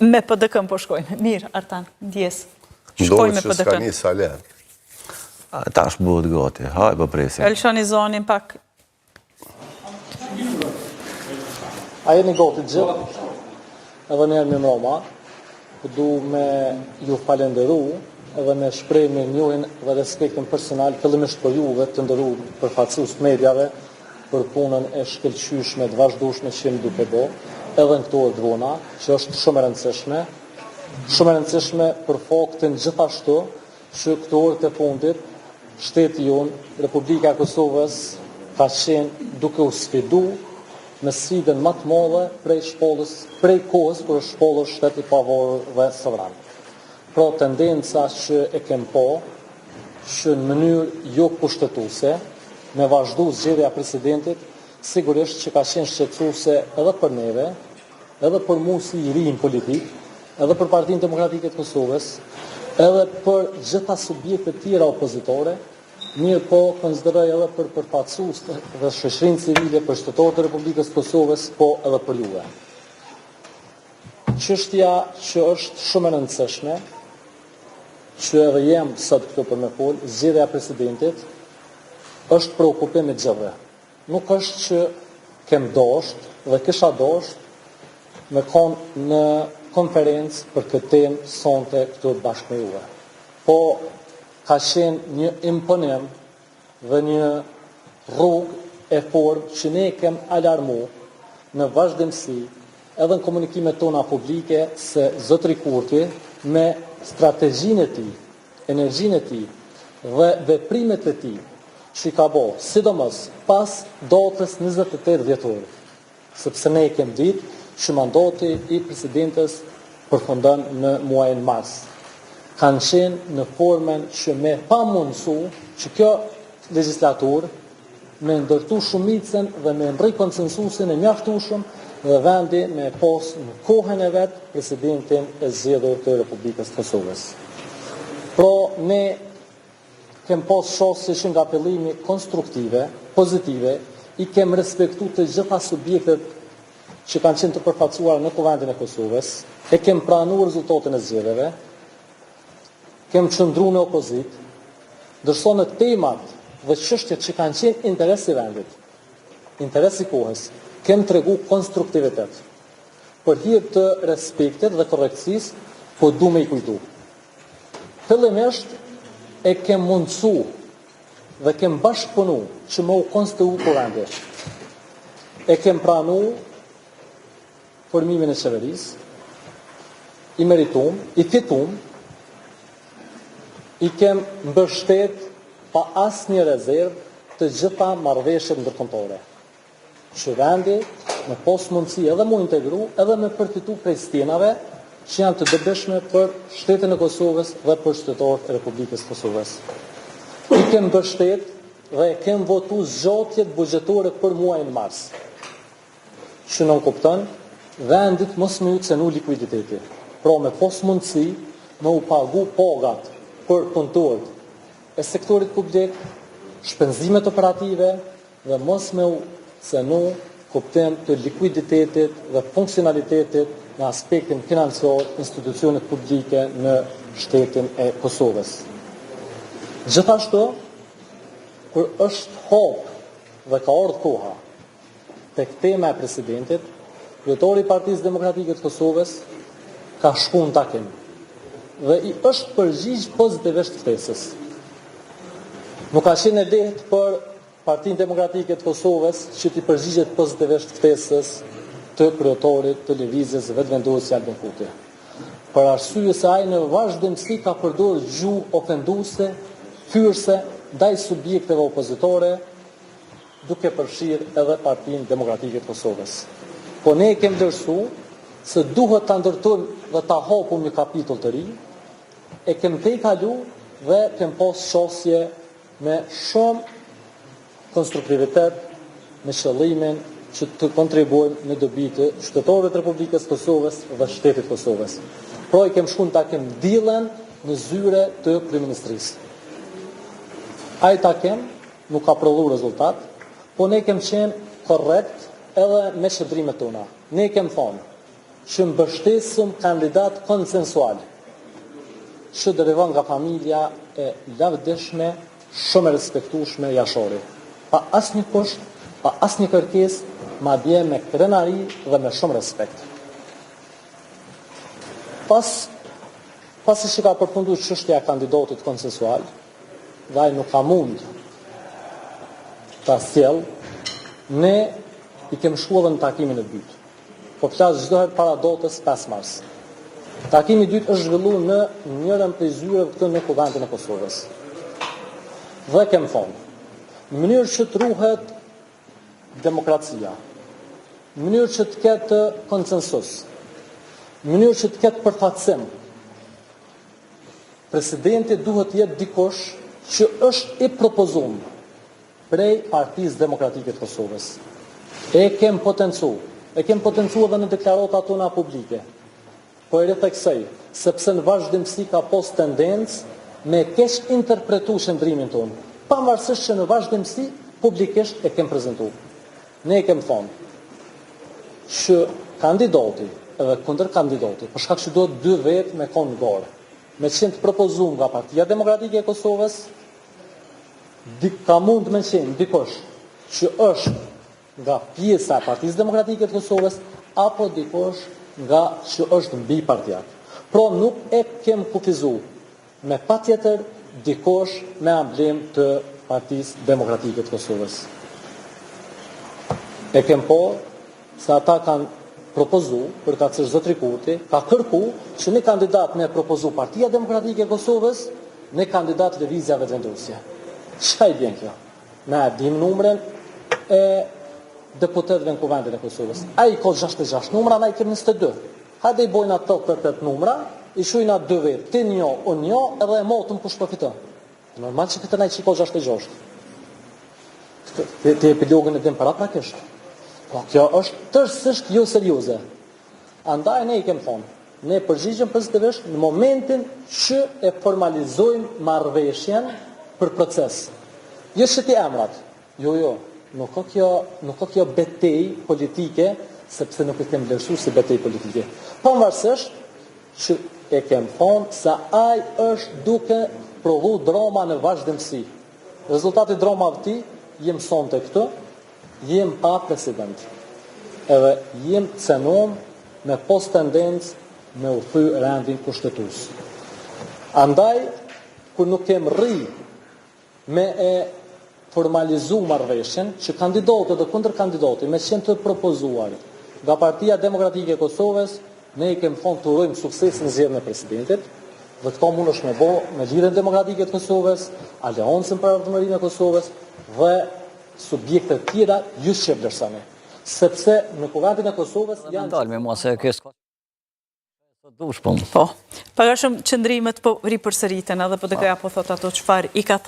Me PDK-n po shkojnë. Mirë, Artan, ndjes. Shkojnë me Ndohet që PDK-n. s'ka një sale. Tash bëhet gati, haj për presim. Elshani zonin pak. A jeni gati gjithë, edhe njerë me mroma, du me ju falenderu, edhe me shprej me njohin dhe respektin personal, fillimisht për juve të ndëru për fatsus medjave, për punën e shkëlqyshme të vazhdueshme që jemi duke bo, edhe në këto dvona, që është shumë e rëndësishme për faktin gjithashtu që këto orët e fundit, shteti jonë, Republika e Kosovës, ka qenë duke u sfidu me sfidën më të madhe prej kohës kur është shpollur shteti i pavarur dhe sovran. Pra tendenca që e kem po, që në mënyrë jo kushtetuese, me vazhdu zgjedhja e presidentit, sigurisht që ka qenë shqetësuese edhe për neve, edhe për mu si i rinj politik, edhe për Partinë Demokratike të Kosovës, edhe për gjitha subjekte tjera opozitore, mirë po konsideroj edhe për përfaqësues dhe shoqërinë civile, për shtetërorët e Republikës së Kosovës, po edhe për juve. Çështja që është shumë e rëndësishme, që edhe jem sot këtu për me fol, zgjedhja e presidentit, është preokupim i gjithëve. Nuk është që kem dosht dhe kisha dosht me konë në konferencë për këtë temë sonte këtu bashkë me juve. Po ka qenë një imponim dhe një rrugë e formë që ne kem alarmu në vazhdimsi edhe në komunikimet tona publike se zotëri Kurti me strategjinë e tij, energjinë e tij dhe veprimet e tij që ka bo, sidomos pas datës 28 dhjetor, sepse ne kem ditë që mandati i presidentes përfundon në muajin mars. Kanë qenë në formën që me pa mundësu që kjo legislaturë me ndërtu shumicën dhe me ndrej konsensusin e mjaftueshëm dhe vendi me pas në kohën e vetë presidentin e zgjedhur të Republikës të Kosovës. Pro, ne kem pas shosë që nga fillimi konstruktive, pozitive, i kem respektu të gjitha subjektet që kanë qenë të përfaqësuar në Kuvendin e Kosovës, e kem pranuar rezultatin e zgjedhjeve, kem qëndru në opozit, ndërsa në temat dhe çështjet që kanë qenë interes i vendit, interes i kohës, kem tregu konstruktivitet. Për hir të respektit dhe korrektësisë, po du me i kujtu. Fillimisht e kem mundësu dhe kem bashkëpunu që më u konstituu kuvendi. E kem pranu formimin e qeverisë, i meritum, i fitum, i kem mbështet pa asnjë rezervë të gjitha marrëveshjet ndërkombëtare. Që vendi me pas mundësi edhe mu integru, edhe me përfitu prej stjenave që janë të dobishme për shtetin e Kosovës dhe për shtetorët e Republikës Kosovës. I kem mbështet dhe kem votu zgjatjet buxhetore për muajin mars. Që nuk kupton vendit mos më u cenu likuiditeti. Pra me pas mundësi me u pagu pagat për punëtorët e sektorit publik, shpenzimet operative dhe mos me u cenu kuptim të likuiditetit dhe funksionalitetit në aspektin financiar institucionet publike në shtetin e Kosovës. Gjithashtu, kur është hap dhe ka ardhur koha tek tema e presidentit, kryetari i Partisë Demokratike të Kosovës ka shkuar në takim dhe i është përgjigj pozitivisht ftesës. Nuk ka qenë e lehtë për Partinë Demokratike të Kosovës që t'i përgjigjet pozitivisht ftesës të kryetarit të lëvizjes vetëvendosje Albin Kurti. Për arsye se ai në vazhdimsi ka përdorur gjuhë ofenduese, fyrse ndaj subjekteve opozitore, duke përfshirë edhe Partinë Demokratike të Kosovës. Po ne kemi vlerësuar se duhet ta ndërtojmë dhe ta hapum një kapitull të ri, e kemi tejkalu dhe kemi pas shosje me shumë konstruktivitet, me qëllimin që të kontribuojmë në dobi të qytetarëve të Republikës Kosovës dhe shtetit Kosovës. Pra i kem shku në takim dillen në zyre të kryeministrisë. Ai takim nuk ka prodhu rezultat, po ne kem qenë korrekt edhe me qëndrimet tona. Ne kem thonë që mbështesëm kandidat konsensual, që derivon nga familja e lavdishme, shumë e respektueshme jashori, pa asnjë kusht, pa asnjë kërkesë, madje me krenari dhe me shumë respekt. Pasi që ka përfunduar çështja e kandidatit konsensual, dhe ai nuk ka mund ta sjell, ne i kemi shkuar edhe në takimin e dytë. Po flas çdo herë para datës 5 mars. Takimi i dytë është zhvilluar në njërin prej zyreve këtu në Kuvendin e Kosovës. Dhe kem thonë, në mënyrë që të ruhet demokracia, në mënyrë që të ketë konsensus, në mënyrë që të ketë përfaqësim, presidenti duhet të jetë dikush që është i propozuar prej Partisë Demokratike të Kosovës. E kem potencu edhe në deklaratat tona publike. Po e rrethëksoj, sepse në vazhdimsi ka pas tendencë me keq interpretu qëndrimin tonë, pavarësisht që në vazhdimsi publikisht e kem prezantuar. Ne e kem thonë që kandidati edhe kundër kandidati, për shkak që duhet dy vetë me konë në garë, me qenë të propozuar nga Partia Demokratike e Kosovës, ka mund me qenë dikush që është nga pjesa e Partisë Demokratike të Kosovës, apo dikush nga që është mbi partijat. Pra nuk e kem kufizuar me patjetër dikush me amblem të Partisë Demokratike të Kosovës. E kem po se ata kanë propozu, për ka cërë Zotri Kurti, ka kërku që një kandidat me propozu Partia Demokratike e Kosovës, një kandidat Lëvizja Vetëvendosje. Çka i bjen kjo? Na dim numrin e deputetëve në Kuvendin e Kosovës. Ai ka 66 numra, na i kemi 22. Hajde i bojna 88 numra, i shujna 2 vetë, ti një, unë një, edhe e motëm kush përfiton. Normal që këtë na i qiko 66. Ti epilogën e dim para prakisht. Po kjo është tërësisht jo serioze. Andaj ne i kem thonë, ne përgjigjem pozitivisht në momentin që e formalizojmë marrëveshjen për proces. Jo që ti emrat. Jo, nuk ka kjo betej politike, sepse nuk e kem vlerësuar si betej politike. Pavarësisht që e kem thonë se ai është duke provu drama në vazhdimsi. Rezultati drama vëti, jem sonte këtu, jem pa president. Edhe jem cenom me pos tendencë me u thy rendin kushtetues. Andaj, kur nuk kem rri me e formalizu marrëveshjen që kandidatë dhe kundër kandidati me qenë të propozuar nga Partia Demokratike e Kosovës, ne i kem thonë të urojmë sukses në zgjedhjen e presidentit, dhe këto mund është me bo me Lidhjen Demokratike të Kosovës, Aleancën për Ardhmërinë e Kosovës dhe subjekte tjera ju që vlerësoni. Sepse në Kuvendin e Kosovës janë... Dalë me mua se kësë dush, po. Po, paga shumë qëndrimet po ripërsëriten edhe po të këja po thot ato çfarë i ka